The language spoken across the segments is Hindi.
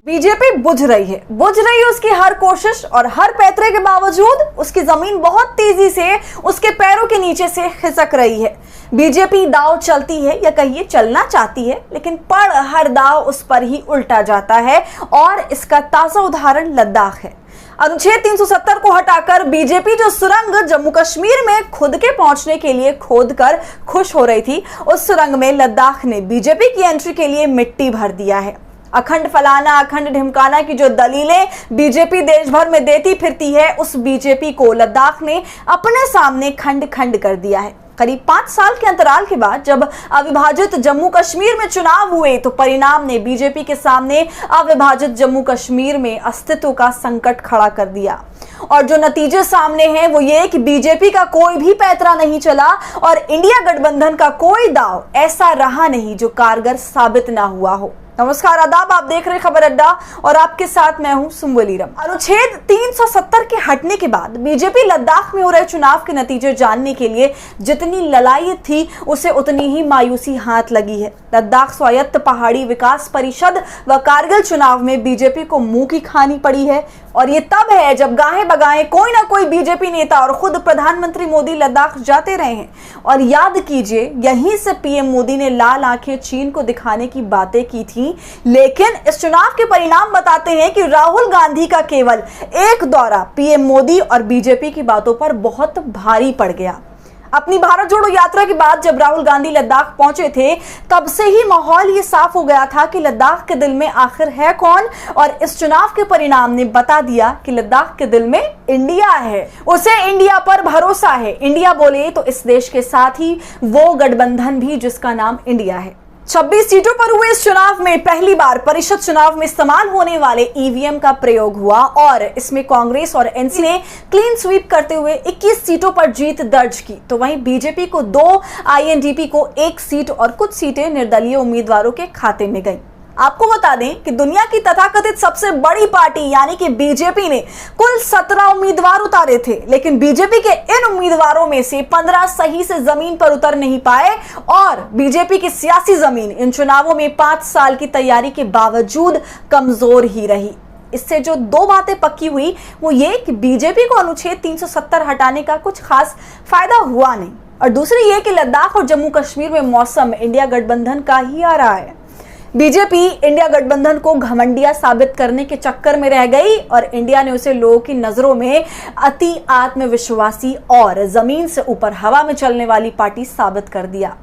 बीजेपी बुझ रही है उसकी हर कोशिश और हर पैतरे के बावजूद उसकी जमीन बहुत तेजी से उसके पैरों के नीचे से खिसक रही है। बीजेपी दांव चलती है या कहिए चलना चाहती है, लेकिन पड़ हर दांव उस पर ही उल्टा जाता है और इसका ताजा उदाहरण लद्दाख है। अनुच्छेद 370 को हटाकर बीजेपी जो सुरंग जम्मू कश्मीर में खुद के पहुंचने के लिए खोदकर खुश हो रही थी, उस सुरंग में लद्दाख ने बीजेपी की एंट्री के लिए मिट्टी भर दिया है। अखंड फलाना अखंड ढिमकाना की जो दलीलें बीजेपी देश भर में देती फिरती है, उस बीजेपी को लद्दाख ने अपने सामने खंड खंड कर दिया है। करीब 5 साल के अंतराल के बाद जब अविभाजित जम्मू कश्मीर में चुनाव हुए तो परिणाम ने बीजेपी के सामने अविभाजित जम्मू कश्मीर में अस्तित्व का संकट खड़ा कर दिया। और जो नतीजे सामने हैं वो ये कि बीजेपी का कोई भी पैतरा नहीं चला और इंडिया गठबंधन का कोई दांव ऐसा रहा नहीं जो कारगर साबित ना हुआ हो। नमस्कार, आदाब, आप देख रहे खबर अड्डा और आपके साथ मैं हूं सुम्बुलीरम। अनुच्छेद 370 के हटने के बाद बीजेपी लद्दाख में हो रहे चुनाव के नतीजे जानने के लिए जितनी ललायत थी उसे उतनी ही मायूसी हाथ लगी है। लद्दाख स्वायत्त पहाड़ी विकास परिषद व कारगिल चुनाव में बीजेपी को मुंह की खानी पड़ी है और ये तब है जब गाहे बगाए कोई ना कोई बीजेपी नेता और खुद प्रधानमंत्री मोदी लद्दाख जाते रहे हैं। और याद कीजिए, यहीं से पीएम मोदी ने लाल आंखें चीन को दिखाने की बातें की थी, लेकिन इस चुनाव के परिणाम बताते हैं कि राहुल गांधी का केवल एक दौरा पीएम मोदी और बीजेपी की बातों पर बहुत भारी पड़ गया। अपनी भारत जोड़ो यात्रा के बाद जब राहुल गांधी लद्दाख पहुंचे थे, तब से ही माहौल ये साफ हो गया था कि लद्दाख के दिल में आखिर है कौन, और इस चुनाव के परिणाम ने बता दिया कि लद्दाख के दिल में इंडिया है। उसे इंडिया पर भरोसा है। इंडिया बोले तो इस देश के साथ ही वो गठबंधन भी जिसका नाम इंडिया है। 26 सीटों पर हुए इस चुनाव में पहली बार परिषद चुनाव में इस्तेमाल होने वाले ईवीएम का प्रयोग हुआ और इसमें कांग्रेस और एनसी ने क्लीन स्वीप करते हुए 21 सीटों पर जीत दर्ज की, तो वहीं बीजेपी को 2, आईएनडीपी को 1 सीट और कुछ सीटें निर्दलीय उम्मीदवारों के खाते में गई। आपको बता दें कि दुनिया की तथाकथित सबसे बड़ी पार्टी यानी कि बीजेपी ने कुल 17 उम्मीदवार उतारे थे, लेकिन बीजेपी के इन उम्मीदवारों में से 15 सही से जमीन पर उतर नहीं पाए और बीजेपी की सियासी जमीन इन चुनावों में 5 साल की तैयारी के बावजूद कमजोर ही रही। इससे जो 2 बातें पक्की हुई वो ये कि बीजेपी को अनुच्छेद 370 हटाने का कुछ खास फायदा हुआ नहीं, और दूसरी ये कि लद्दाख और जम्मू कश्मीर में मौसम इंडिया गठबंधन का ही आ रहा है। बीजेपी इंडिया गठबंधन को घमंडिया साबित करने के चक्कर में रह गई और इंडिया ने उसे लोगों की नजरों में अति आत्मविश्वासी और जमीन से ऊपर हवा में चलने वाली पार्टी साबित कर दिया।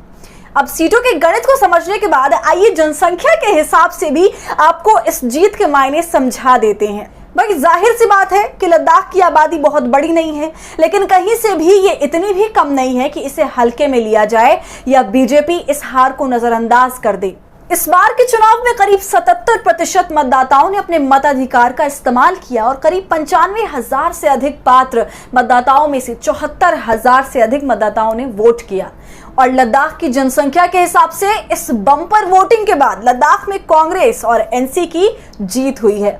अब सीटों के गणित को समझने के बाद आइए जनसंख्या के हिसाब से भी आपको इस जीत के मायने समझा देते हैं। भाई, जाहिर सी बात है कि लद्दाख की आबादी बहुत बड़ी नहीं है, लेकिन कहीं से भी ये इतनी भी कम नहीं है कि इसे हल्के में लिया जाए या बीजेपी इस हार को नजरअंदाज कर दे। इस बार के चुनाव में करीब 77% मतदाताओं ने अपने मताधिकार का इस्तेमाल किया और करीब 95,000 से अधिक पात्र मतदाताओं में से 74,000 से अधिक मतदाताओं ने वोट किया। और लद्दाख की जनसंख्या के हिसाब से इस बम्पर वोटिंग के बाद लद्दाख में कांग्रेस और एनसी की जीत हुई है।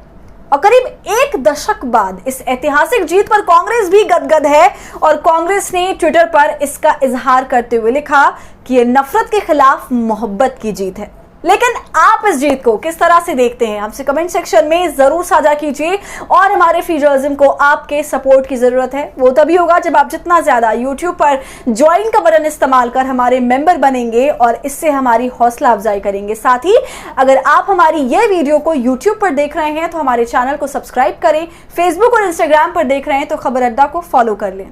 और करीब 1 दशक बाद इस ऐतिहासिक जीत पर कांग्रेस भी गदगद है और कांग्रेस ने ट्विटर पर इसका इजहार करते हुए लिखा कि ये नफरत के खिलाफ मोहब्बत की जीत है। लेकिन आप इस जीत को किस तरह से देखते हैं, हमसे कमेंट सेक्शन में जरूर साझा कीजिए। और हमारे फ्री जर्नलिज्म को आपके सपोर्ट की जरूरत है। वो तभी होगा जब आप जितना ज्यादा यूट्यूब पर ज्वाइन का बटन इस्तेमाल कर हमारे मेंबर बनेंगे और इससे हमारी हौसला अफजाई करेंगे। साथ ही अगर आप हमारी ये वीडियो को यूट्यूब पर देख रहे हैं तो हमारे चैनल को सब्सक्राइब करें। फेसबुक और इंस्टाग्राम पर देख रहे हैं तो खबर अड्डा को फॉलो कर लें।